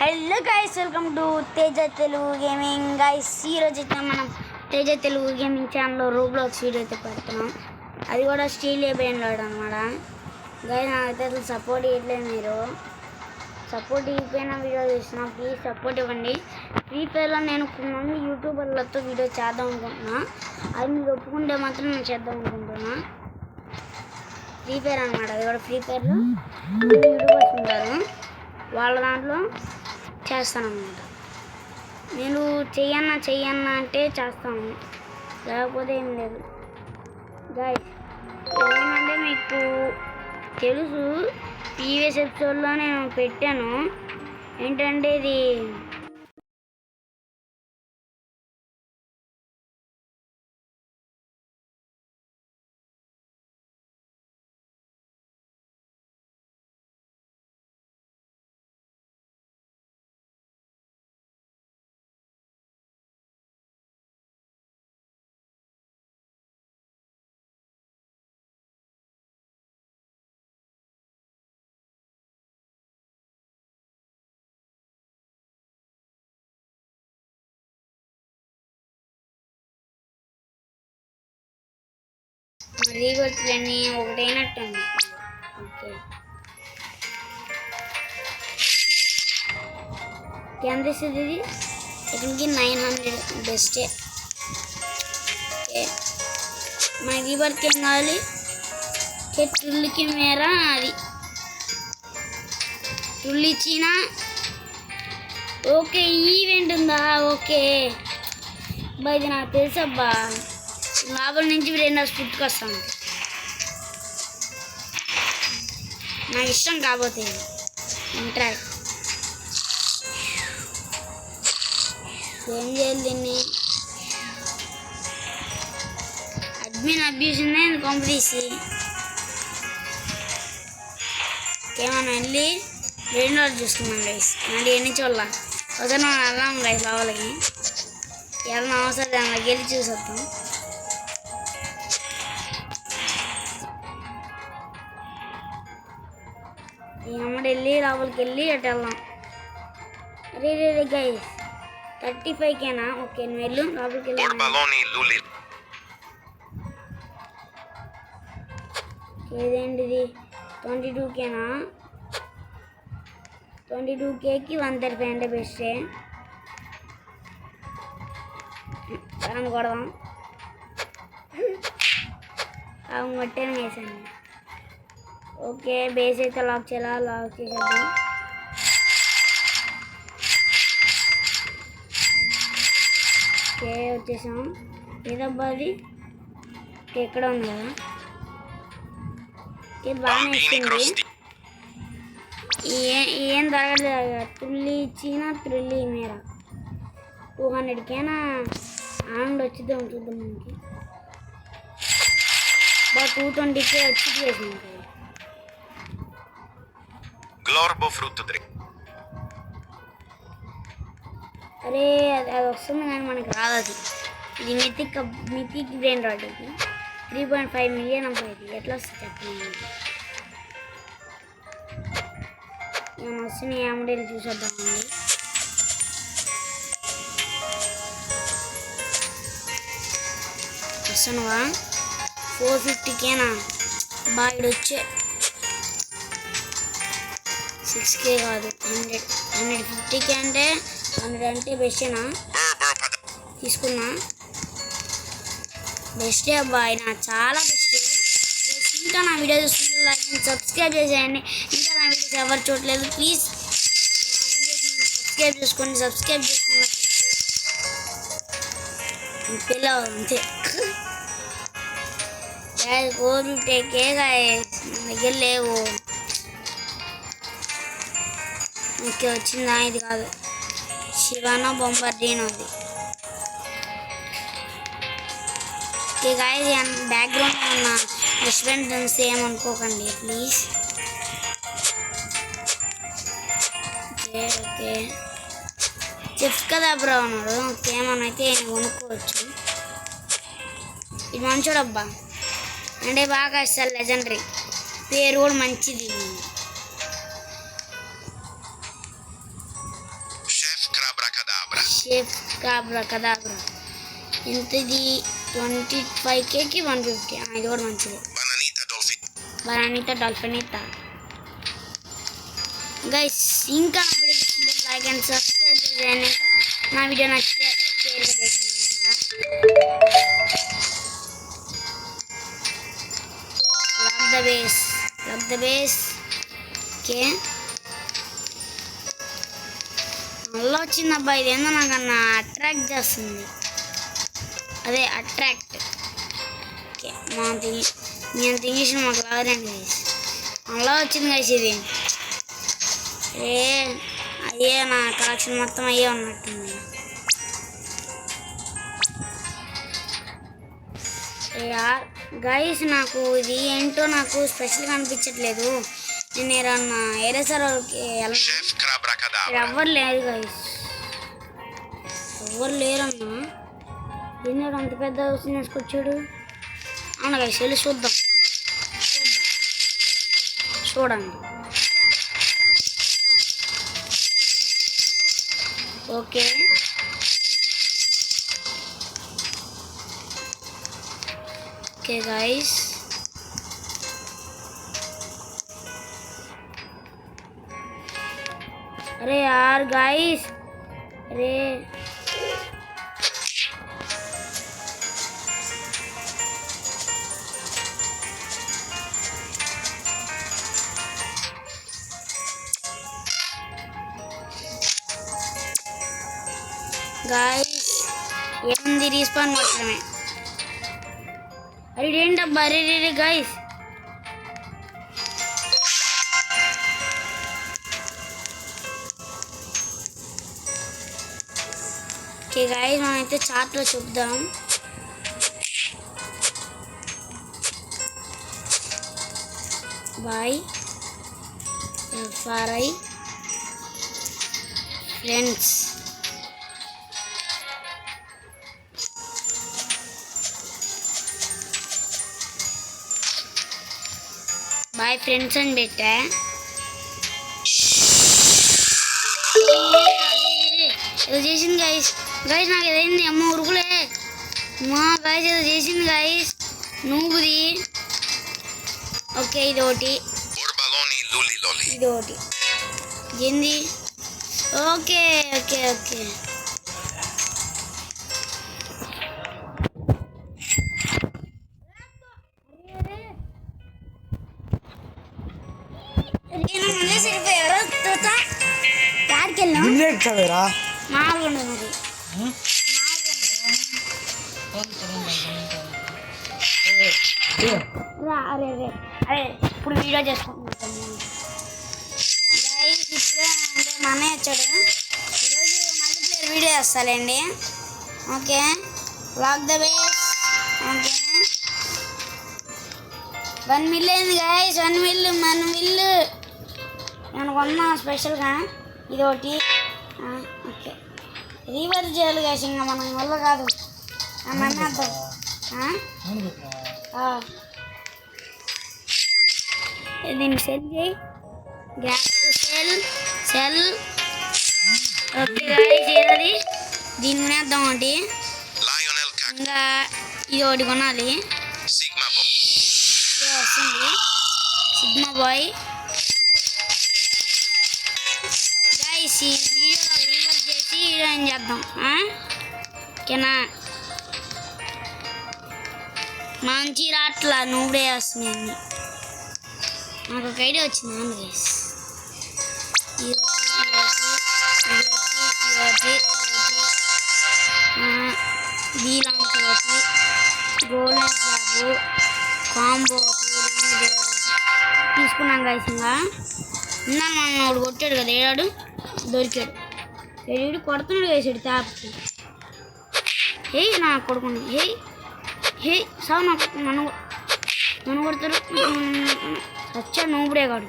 Hello guys, welcome to Teja Telugu gaming. Guys, ఈరోజు అయితే మనం తేజ తెలుగు గేమింగ్ ఛానల్లో రోబ్లాక్స్ వీడియో అయితే పెడుతున్నాం. అది కూడా స్టీల్ బ్రెయిన్లో అనమాట. గైస్, నాకైతే అసలు సపోర్ట్ ఇవ్వట్లేదు. మీరు సపోర్ట్ ఇవ్వకపోయినా వీడియో చేస్తున్నా, ప్లీజ్ సపోర్ట్ ఇవ్వండి. ఫ్రీ ఫైర్లో నేను కొంతమంది యూట్యూబర్లతో వీడియో చేద్దాం అనుకుంటున్నా. అది మీరు ఒప్పుకుంటే మాత్రం నేను చేద్దాం అనుకుంటున్నా. ఫ్రీ ఫైర్ అనమాట. అది కూడా ఫ్రీ ఫైర్లో యూట్యూబర్స్ ఉంటారు, వాళ్ళ దాంట్లో చేస్తానన్నమాట. నేను చెయ్యన్నా అంటే చేస్తాను, లేకపోతే ఏం లేదు. గైస్, ఏమంటే మీకు తెలుసు, ప్రీవియస్ ఎపిసోడ్లో నేను పెట్టాను. ఏంటంటే ఇది రీగొచ్చులన్నీ ఒకటైనట్టుంది. ఓకే, ఎంత ఇస్తుంది ఇది? ఇక్కడికి 900 బెస్టే. ఓకే, మనకి ఈ వర్క్ ఏం కావాలి? ట్రుల్లికి మేర అది ట్రుల్ ఇచ్చిన. ఓకే, ఈవెంట్ ఉందా? ఓకే అబ్బా, ఇది నాకు తెలుసబ్బా. లోపల నుంచి బ్రెయిన్లాస్ పుట్టుకొస్తాను. నాకు ఇష్టం కాకపోతే ఇంట్రాక్ ఏం చేయాలి దీన్ని? అడ్మిన్ అబ్యూస్ ఉందా కాంపిటీసి. ఏమన్నా వెళ్ళి బ్రెయిన్లాస్ చూసుకున్నాం గైస్. మళ్ళీ ఎన్ని చూడాల ఒకసారి మనం వెళ్ళాం గైస్ లోపలికి. వెళ్ళిన అవసరం దానిలోకి వెళ్ళి చూసొద్దాం. అమ్మడి వెళ్ళి లోపలికి వెళ్ళి అటు వెళ్దాం. రే గైస్, 35కేనా? ఓకే, నువ్వు వెళ్ళు లోపలికి వెళ్ళి. ఏదేంటిది? 22కేనా? 22Kకి 135 అంటే బెస్టే. దాన్ని కొడదాం. అవి కొట్టాను వేసాను. ఓకే, బేస్ అయితే లాక్ చేయాలి. లాక్ చేసేద్దాం. ఓకే, వచ్చేసాం. ఏదబ్బా అది? ఓకే, ఎక్కడ ఉంది కదా. ఇది బాగానే ఇస్తుంది. ఏం తరగలేదు. తుల్లి ఇచ్చిన త్రుల్లి మేర 200కేనా? ఆనండ్ వచ్చిద్దాం చూద్దాం. మనకి 220K వచ్చి చేసింది. అరే, అది వస్తుంది కానీ మనకి రాదు. అది ఇది మిథిక్ బ్రెయిన్ రాడ్. ఇది 3.5 మిలియన్ అబ్బాయి. ఎట్లా వస్తుంది చెప్పండి? నేను వస్తుంది ఏమంటే చూసేద్దామండి. వస్తున్నావా? 450కేనా? బాగా వచ్చే 6K కాదు, 150K అంటే 100 అంటే బెస్టేనా? తీసుకున్నా. బెస్టే అబ్బాయి, నాకు చాలా బెస్ట్. ఇంకా నా వీడియో చూస్తుంటే లైక్ అండ్ సబ్స్క్రైబ్ చేసేయండి. ఇంకా నా వీడియోస్ ఎవరు చూడలేదు, ప్లీజ్ సబ్స్క్రైబ్ చేసుకోండి. సబ్స్క్రైబ్ చేసుకున్న పిల్ల అంతే. 450K దగ్గర లేవు. ఓకే, వచ్చిందా? ఇది కాదు, శివానా బొంబార్డినో అది. ఓకే గాయస్, బ్యాక్గ్రౌండ్ ఉన్న డిస్టర్బెన్స్ ఏమనుకోకండి ప్లీజ్. ఓకే ఓకే, చెఫ్ కదా బ్రో ఉన్నాడు. ఓకే, మనమైతే కొనుక్కోవచ్చు. ఇది మంచోడబ్బా, అంటే బాగా ఇస్తారు. లెజెండరీ పేరు కూడా మంచిది. షేఫ్ క్రాబ్రా కదాబ్రా ఎంతది 25Kకి 150. ఇది కూడా మంచిది. బనానీతా డాల్ఫినీతా గైస్. ఇంకా నా వీడియో లైక్ అండ్ సబ్స్క్రైబ్ చేయండి. నా వీడియో నచ్చితే షేర్ చేయండి. Love the base. ఓకే మళ్ళీ వచ్చింది అబ్బాయి. ఇదేందో నాకన్నా అట్రాక్ట్ చేస్తుంది. అదే అట్రాక్ట్. ఓకే మీ అంత ఇంగ్లీష్ మాకు రాదండి గైస్. మళ్ళీ వచ్చింది గైస్ ఇది. అయ్యే నా కలెక్షన్ మొత్తం అయ్యే ఉన్నట్టుంది. గైస్ నాకు ఇది ఏంటో నాకు స్పెషల్గా అనిపించట్లేదు. నేను ఏమన్నా ఎరేసర్ వాళ్ళకి ఎవ్వరు లేదు గైస్. ఎవ్వరు లేరన్నా. ఏంటో అంత పెద్ద వేసుకొచ్చాడు. అవునా గైస్ వెళ్ళి చూద్దాం. చూడండి. Okay okay guys. अरे यार गाइस. अरे गाइस ఏముంది రీస్పాన్ మాత్రమే. అరే ఏంటబ్బా. అరే గాయస్ ఓకే గాయస్ మనమైతే చార్ట్లో చూద్దాం. Boy FRI friends. Boy friends అని పెట్టా. ఏదో చేసింది గైస్. నాకు ఏదైంది అమ్మ ఉరుకులే మా గైస్. ఏదో చేసింది గైస్ నువ్వుది. ఓకే ఇది ఒకటి ఏంది. ఓకే ఓకే ఓకే చదివరా మామూలుగా మరి అరే అరే అరే ఇప్పుడు వీడియో చేసుకుంటున్నాను. ఇప్పుడే అంటే మా అన్నయ్య వచ్చాడు. ఈరోజు మల్టీప్లేయర్ వీడియో చేస్తానండి. Okay lock the base. Okay 1 mil అయింది గాయస్. 1 మిల్ నేను కొన్నా స్పెషల్గా ఇది ఒకటి. ఓకే రీవర్స్ చేయాలి గాయస్. ఇంకా మనం వల్ల కాదు మన్నేద్దాం. దీన్ని సెల్ చేయి. Gas cell. ఓకే గాయస్ ఏదది దీన్ని వేద్దాం ఒకటి. ఇంకా ఇది ఒకటి కొనాలి. వస్తుంది సిగ్మా బాయ్. గైస్ ఈ వీడియోలో రీవర్స్ చేసి హీరోయిన్ చేద్దాం. ఓకేనా మంచి రాట్లా నువ్వుడే వస్తున్నాయి. నాకు ఒక ఐడియా వచ్చింది. అవును గైస్ దీలాంటి ఒకటి గోల్డెన్ ఫ్లాగ్ కాంబో తీసుకున్నాం గైస్. ఇంకా మనం వాడు కొట్టాడు కదా. ఏడాడు దొరికాడు. ఏడు కొడుతున్నాడు వేసాడు ట్యాప్కి. నా కొడుకుని సాగు నన్ను కొడతారు. వచ్చా నువ్వుడేగాడు.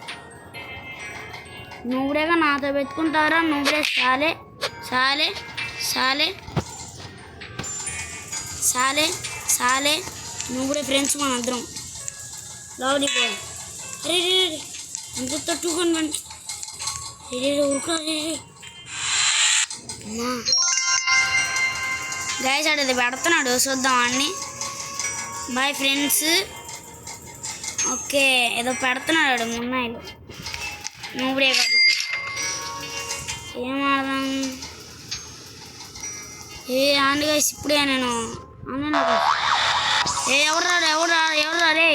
నువ్వుడేగా నాతో పెట్టుకుంటారా. నువ్వుడే సాలే సాలే సాలే సాలే సాలే నువ్వుడే ఫ్రెండ్స్ మన అందరం. Lovely bye. అరే అంత తట్టుకొని ఉరుకురా. గైస్ అది పెడుతున్నాడు చూద్దాం అన్ని. Bye friends. ఓకే ఏదో పెడుతున్నాడు మున్నాయిలు. నువ్వుడే కాదు ఏం ఆడదాం. అండి గైస్ ఇప్పుడే నేను అన్నాను. ఎవరు రే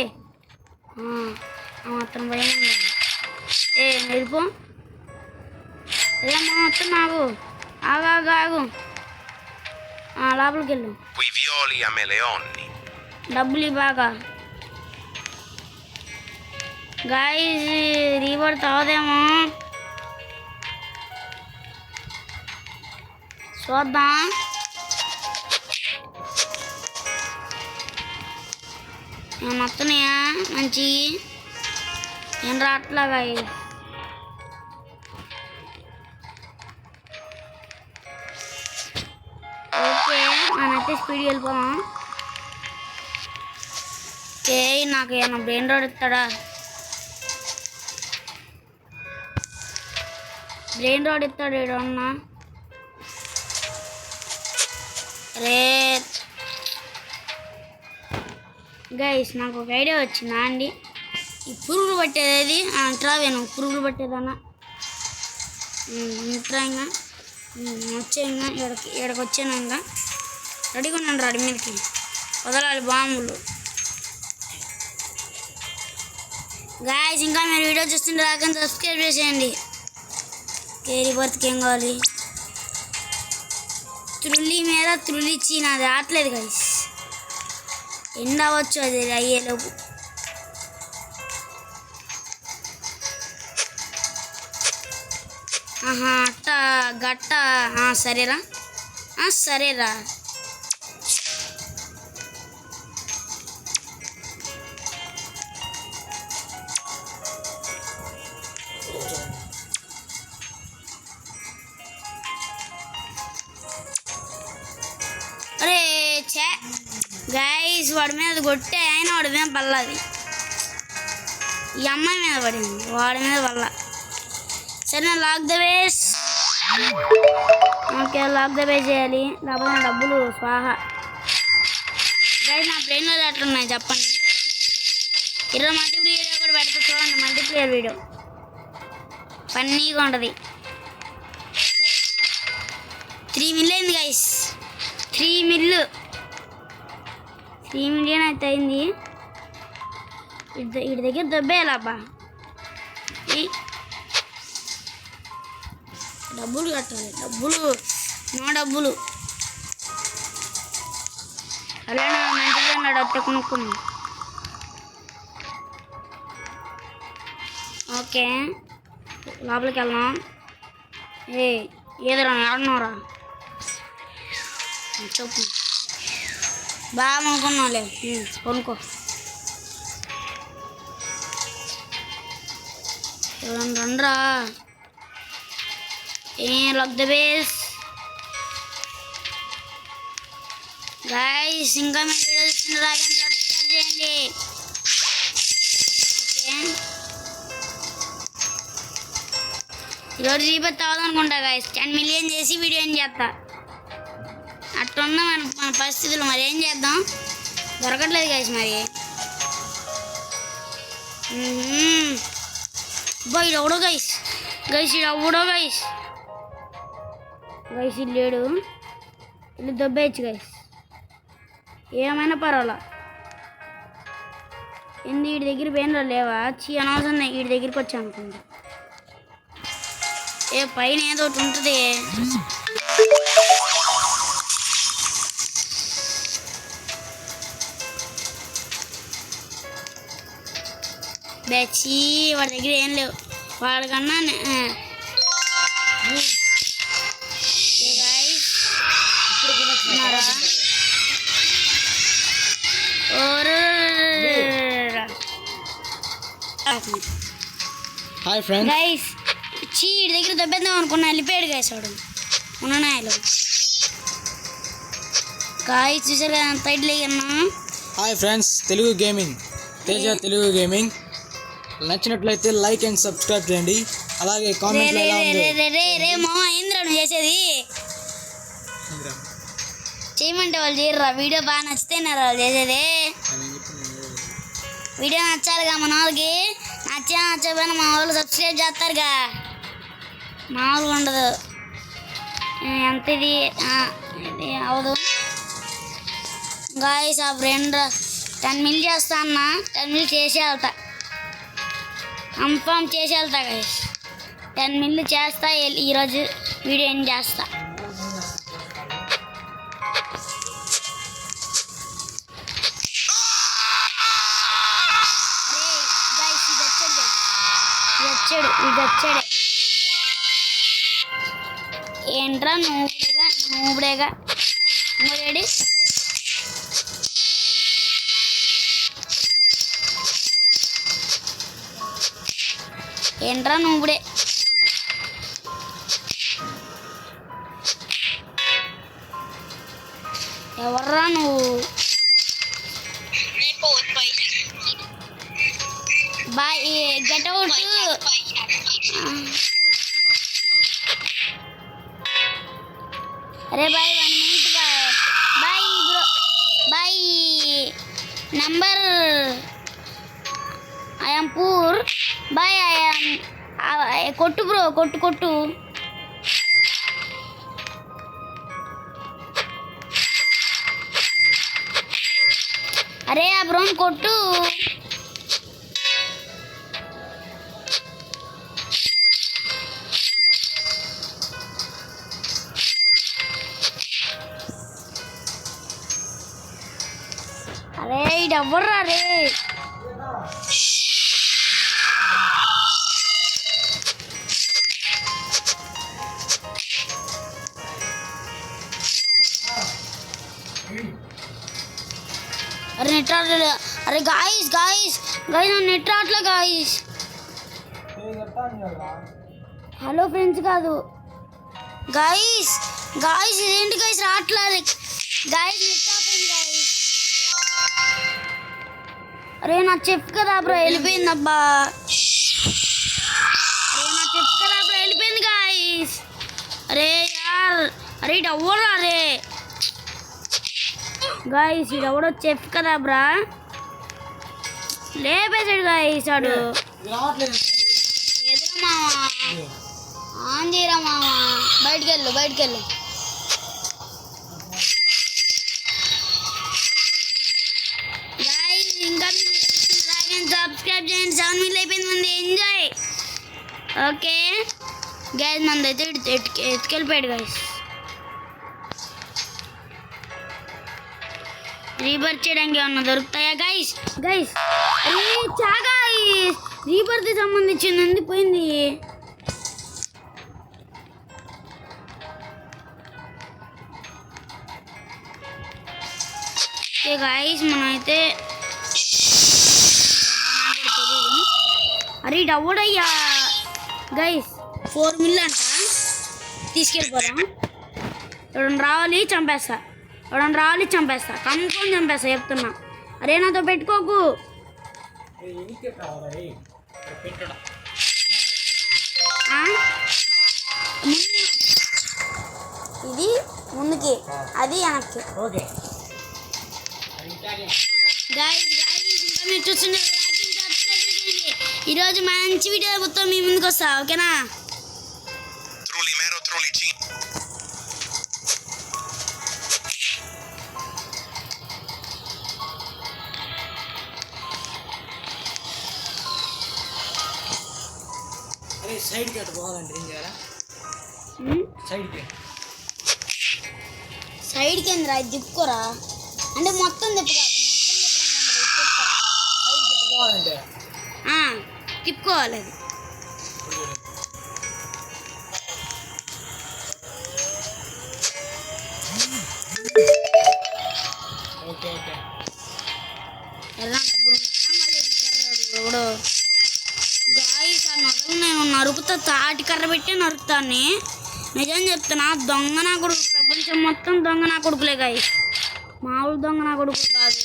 అతను భయం. వెళ్ళిపో ఏమో మొత్తం నాకు ఆగు లోపలికి వెళ్ళు. డబ్బులు బాగా గాయస్ రీవర్డ్ అవదేమో చూద్దాం. మొత్తనయా మంచి ఏం రాట్లాగా. ఓకే మనైతే స్పీడ్ వెళ్ళిపోదాం. ఓకే నాకు ఏమన్నా బ్రెయిన్ రోడ్ ఇస్తాడా? బ్రెయిన్ రోడ్ ఇస్తాడు ఏడన్నా. రే గైస్ నాకు ఒక ఐడియా వచ్చిందా అండి. ఈ పురుగులు పట్టేది ట్రావేను పురుగులు పట్టేదన్నా ఇంకా వచ్చాయింగా ఇక్కడికి వచ్చాను. ఇంకా రెడీగా ఉన్నాను రాడి మీదకి వదలాలి బాంబులు. గాయస్ ఇంకా మీరు వీడియో చూస్తుంటే రాకని సబ్స్క్రైబ్ చేసేయండి. కేరీ బర్త్కి ఏం కావాలి? త్రుల్లి మీద త్రులిచ్చి నాది రావట్లేదు గైస్. ఎండ అవ్వచ్చు అది అయ్యేలోపు. అట్ట గట్ట సరేరా సరేరా. అరే చే గైస్ వాడి మీద కొట్టే అయినా వాడి మీద పల్లది. ఈ అమ్మాయి మీద పడింది వాడి మీద పల్ల. సరే lock the base. Okay lock the base చేయాలి లేకపోతే నా డబ్బులు స్వాహ. గైస్ నా బ్రెయిన్లో ఎట్లున్నాయి చెప్పండి. ఈరోజు మల్టీప్లేయర్ వీడియో కూడా పెడతా చూడండి. మల్టీప్లేయర్ వీడియో ఫన్నీగా ఉంటుంది. 3 మిలియన్ అయింది గైస్. 3 మిలియన్ అయితే అయింది. ఇటు దగ్గర దొబ్బేయాలబ్బా. డబ్బులు కట్టాలి. డబ్బులు అలానే మంచిగా ఉన్నాడు అత్తే కొనుక్కున్నాం. ఓకే లోపలికి వెళ్దాం. ఏదరా ఆడున్నారా చెప్పు. బాగా కొనుక్కున్నావులే కొనుక్కో. రండ్రా లాక్ ద బేస్. గైస్ ఇంకా మీ వీడియో చూస్తున్న సబ్స్క్రైబ్ చేయండి. ఓకే ఈరోజు రీబర్త్ అవ్వదనుకుంటా గైస్. 10 మిలియన్ చేసి వీడియో ఏం చేస్తా. అట్టున్నా మన పరిస్థితులు మరి ఏం చేద్దాం. దొరకట్లేదు గైస్ మరి. ఇడవడో గైస్ ఇడవడో గైస్ ఇది లేడు. ఇల్లు దొబ్బేయచ్చు గైస్ ఏమైనా పర్వాలా. వీడి దగ్గర పెయిన్లో లేవా? అనవసరం వీడి దగ్గరికి వచ్చా అనుకుంటా. పైన ఏదో ఒకటి ఉంటుంది. బెచ్చి వాడి దగ్గర ఏం లేవు. వాడికన్నా హాయ్ ఫ్రెండ్స్. గైస్ వీడి దగ్గర దెబ్బేద్దాం అనుకున్నా వెళ్ళిపోయాడు గైస్ వాడు ఉన్నాయలు. గాయస్ చూసారు కదా అంత ఇడ్లీ అన్నా. Hi friends Telugu gaming Teja Telugu gaming. నచ్చినట్లయితే లైక్ అండ్ సబ్స్క్రైబ్ చేయండి. అలాగే కామెంట్ రే మా ఏంద్రా నువ్వు చేసేది. చేయమంటే వాళ్ళు చేయరురా. వీడియో బాగా నచ్చితేనే వాళ్ళు చేసేది. వీడియో నచ్చాలిగా మన వాళ్ళకి. నచ్చకపోయినా మా వాళ్ళు సబ్స్క్రైబ్ చేస్తారుగా. మామూలుగా ఉండదు. ఎంత ఇది అవదు గాయస్. ఆ ఫ్రెండ్ 10 మిల్ చేస్తా అన్న. 10 మిల్ చేసి వెళ్తా, కన్ఫామ్ చేసి వెళ్తా గాయస్. 10 మిల్ చేస్తా. ఈరోజు వీడియో ఏం చేస్తా. ఇది వచ్చాడు. ఏంట్రా నూబుడేగా రెడీ. ఏంట్రా నూబుడే. ఎవర్రా నువ్వు? బాయ్ గెట్ అవుట్. అరే బాయ్ 1 మినిట్ బాయ్ బ్రో. బాయ్ నంబర్ ఐఎమ్ పూర్. బాయ్ కొట్టు బ్రో, కొట్టు. అరే ఆ బ్రోన్ కొట్టు. అరే ఇది ఎవర్రా రే? అరే నెట్ రావట్లేదు. అరే గాయస్ నెట్ రావట్లే గాయస్. హలో ఫ్రెండ్స్ కాదు గాయస్. ఇదేంటి గాయస్ రావట్లేదు గాయస్. Net of guys. అరే నా చెప్పు కదా బ్రో వెళ్ళిపోయిందబ్బా. వెళ్ళిపోయింది గాయస్. అరే యార్. అరే ఇటు అవ్వరా రే గాయస్. ఇది ఎవడో చెఫ్ కదా బ్రా. లేపేసాడు గాయస్. ఆడు ఎదురు మావా. ఆన్ చేయరా మావా. బయటికి వెళ్ళు. గాయస్ ఇంకా సబ్స్క్రైబ్ చేయండి. 7 మిల్ అయిపోయింది మంది. ఎంజాయ్. ఓకే గ్యాస్ మంది అయితే ఎత్తుకెళ్ళిపోయాడు గాయస్. రీబర్త్ చేయడానికి ఏమన్నా దొరుకుతాయా గైస్? చాగా రీబర్త్ సంబంధించింది ఎందుకు పోయింది? ఓకే గైస్ మనమైతే అరే డవ్వడయ్యా గైస్. 4 మిల్ అంట. తీసుకెళ్ళిపోదాం. ఎవడన్నా రావాలి చంపేస్తా. కన్ఫర్మ్ చంపేస్తా చెప్తున్నా. అరే నాతో పెట్టుకోకు. ఇది ముందుకి, అది వెనక్కి. మీరు చూస్తుంటే ఈరోజు మంచి వీడియో మొత్తం మీ ముందుకు వస్తా. ఓకేనా? సైడ్కి అటు పోవాలంటే ఏం చేయాలా? సైడ్కి ఏందిరా తిప్పుకోరా. అంటే మొత్తం తిప్పుకోవాలి. అది ఎలా డబ్బులు మొత్తం గాయస్. ఆ నొదలు నేను నరుకుతా. తాటి కర్ర పెట్టి నరుకుతాను. నిజం చెప్తున్నా. దొంగ నా కొడుకు. ప్రపంచం మొత్తం దొంగ నా కొడుకులే గాయస్. మామూలు దొంగ నా కొడుకులు కాదు.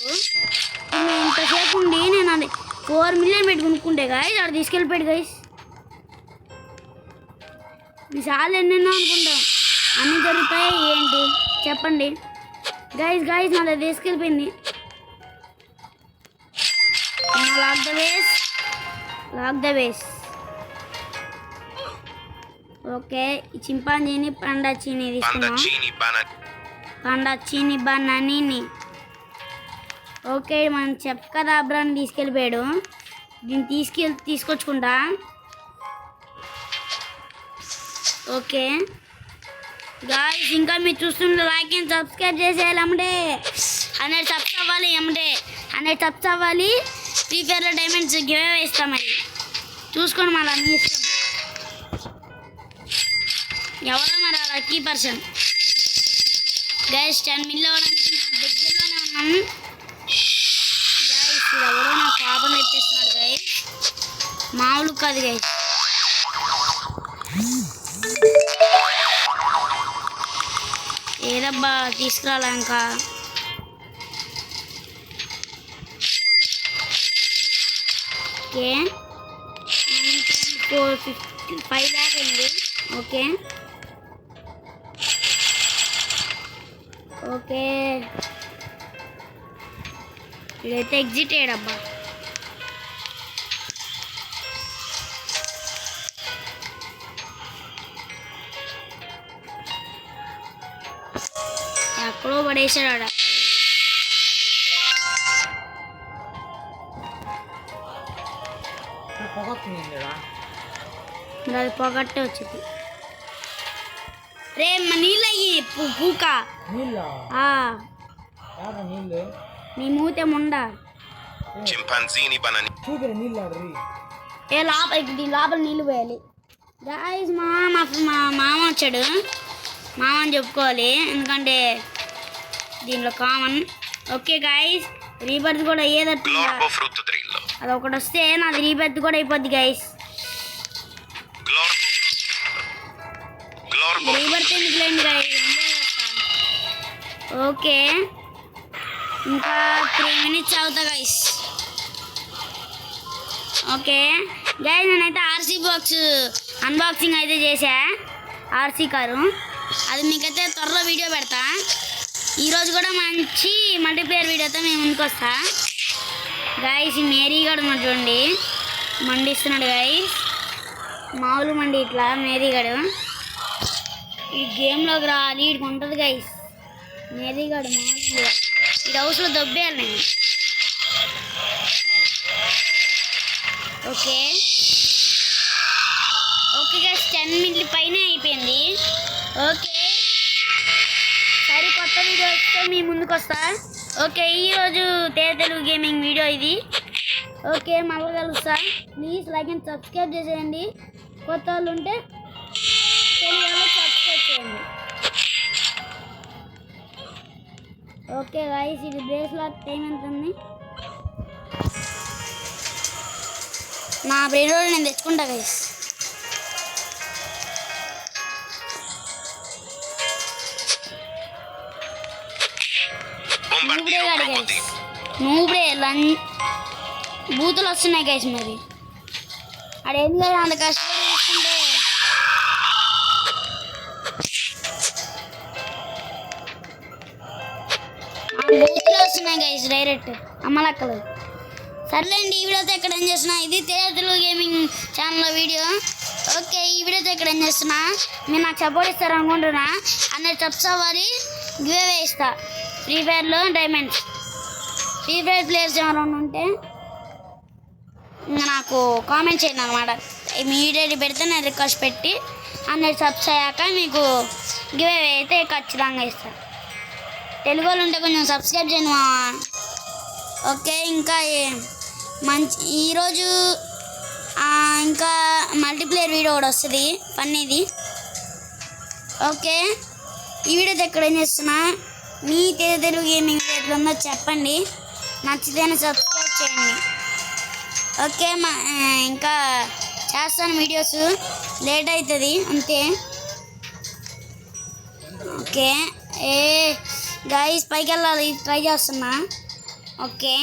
ఇంతసేపు ఉండి నేను అది 4 మిలియన్ పెట్టి కొనుక్కుంటే గాయస్ అక్కడ తీసుకెళ్ళిపోయాడు గాయస్. ఈసార్లు ఎన్నెన్నో అనుకుంటాం. అన్నీ జరుగుతాయి ఏంటి చెప్పండి. గైస్ నాది తీసుకెళ్ళిపోయింది. Lock the ways. ఓకే, ఈ చింపాంజీని పండాచీని తీసుకున్నాం. పండాచీని బనానీని. ఓకే, మనం చెప్పకదాబ్రాన్ని తీసుకెళ్ళిపోయాడు. దీన్ని తీసుకొచ్చుకుంటా. ఓకే గాయ్స్, ఇంకా మీరు చూస్తుంటే లైక్ అండ్ సబ్స్క్రైబ్ చేసేయాలి. అమ్మడే 100 సబ్స్ అవ్వాలి. 100 సబ్స్ అవ్వాలి. ఫ్రీ ఫైర్లో డైమండ్స్ గివ్ అవే ఇస్తాం. మరి చూసుకోండి, మరి అన్నీ ఇస్తాం. ఎవరో మరి ఆ లక్కీ పర్సన్. గైస్ 10 మిలియన్ అవ్వడానికి దగ్గరలోనే ఉన్నాం. గైస్ ఇది ఎవరో నాకు పాపం పెట్టేస్తున్నాడు. గైస్ మామూలు కాదు గైస్. ఏదబ్బా తీసుకురాలా ఇంకా. ఓకే 5 లాక్ అయింది. ఓకే ఇదైతే ఎగ్జిట్ అయ్యాడబ్బా. ఎక్కడో పడేసాడు ఆడ. మరి అది పొగట్టే వచ్చింది. రే నీళ్ళు అయ్యి పూక నీ మూతే ముండ. ఏ లోపల నీళ్ళు పోయాలి. గాయస్ మా మామ వచ్చాడు. మామ అని చెప్పుకోవాలి, ఎందుకంటే దీనిలో కామన్. ఓకే గాయస్, రీబర్త్ కూడా అయ్యేదట్టు. అది ఒకటి వస్తే నాది రీబర్త్ కూడా అయిపోద్ది గాయస్. రీబర్త్ ఎందుకు లేండి గాయస్. ఓకే ఇంకా 3 మినిట్స్ అవుతా గాయస్. ఓకే గాయస్, నేనైతే ఆర్సీ బాక్స్ అన్బాక్సింగ్ అయితే చేసా. ఆర్సీ కారు అది మీకైతే త్వరలో వీడియో పెడతా. ఈరోజు కూడా మంచి మల్టీప్లేయర్ వీడియోతో మేము ముందుకు వస్తా. గాయస్ ఈ మేరీ గడు ఉన్నాడు చూడండి, మండిస్తున్నాడు గాయస్. మామూలు మండి ఇట్లా మేరీగాడు ఈ గేమ్లోకి రాలి ఇడికి ఉంటుంది గాయస్. మేరీగాడు మామూలు ఈ హౌస్లో దొబ్బేయాలి నేను. ఓకే గాయస్ 10 మినిట్ల పైన అయిపోయింది. ఓకే సరే, కొత్త వీడియో వస్తే మీ ముందుకు వస్తా. ఓకే ఈరోజు తెలుగు గేమింగ్ వీడియో ఇది. ఓకే మళ్ళీ కలుస్తా. ప్లీజ్ లైక్ అండ్ సబ్స్క్రైబ్ చేసేయండి. కొత్త వాళ్ళు ఉంటే తెలుగులో సబ్స్క్రైబ్ చేయండి. ఓకే గాయస్, ఇది బ్రేస్లెట్ టైం ఎంత ఉంది? నా బ్రెయిన్ రోల్ నేను తెచ్చుకుంటా గాయస్. నువ్వుడే బూతులు వస్తున్నాయి గైస్. మరి అదేంది కదా అంత కష్టపడి తీసుకుంటే. బూతులు వస్తున్నాయి గైస్ డైరెక్ట్ అమ్మలక్కలు. సర్లేండి, ఈ వీడియోతో ఎక్కడ ఏం చేస్తున్నా. ఇది తెలుగు గేమింగ్ ఛానల్లో వీడియో. ఓకే ఈ వీడియోతో ఎక్కడ ఏం చేస్తున్నా. మీరు నాకు సపోర్ట్ ఇస్తారనుకుంటున్నా. 100 సబ్స్ అవ్వాలి. గివ్ అవే ఇస్తా ఫ్రీ ఫైర్లో డైమండ్స్. ఫ్రీ ఫైర్ ప్లేయర్స్ ఎవరైనా ఉంటే ఇంకా నాకు కామెంట్ చేయండి అనమాట. మీ వీడియో పెడితే నేను రిక్వెస్ట్ పెట్టి 100 సబ్స్ అయ్యాక మీకు గివ్ అవే అయితే ఖచ్చితంగా ఇస్తాను. తెలుగు వాళ్ళు ఉంటే కొంచెం సబ్స్క్రైబ్ చేయండి మా. ఓకే ఇంకా మంచి ఈరోజు ఇంకా మల్టీప్లేయర్ వీడియో కూడా వస్తుంది ఫన్నీది. ఓకే ఈ వీడియో ఎక్కడ ఏం చేస్తున్నా. మీ తెలుగు గేమింగ్ ఎట్లుందో చెప్పండి. నచ్చితేనే సబ్స్క్రైబ్ చేయండి. ఓకే ఇంకా చేస్తాను వీడియోస్, లేట్ అవుతుంది అంతే. ఓకే గాయస్ పైకి వెళ్ళాలి, ట్రై చేస్తున్నా. ఓకే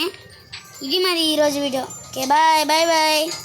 ఇది మరి ఈరోజు వీడియో. Okay bye.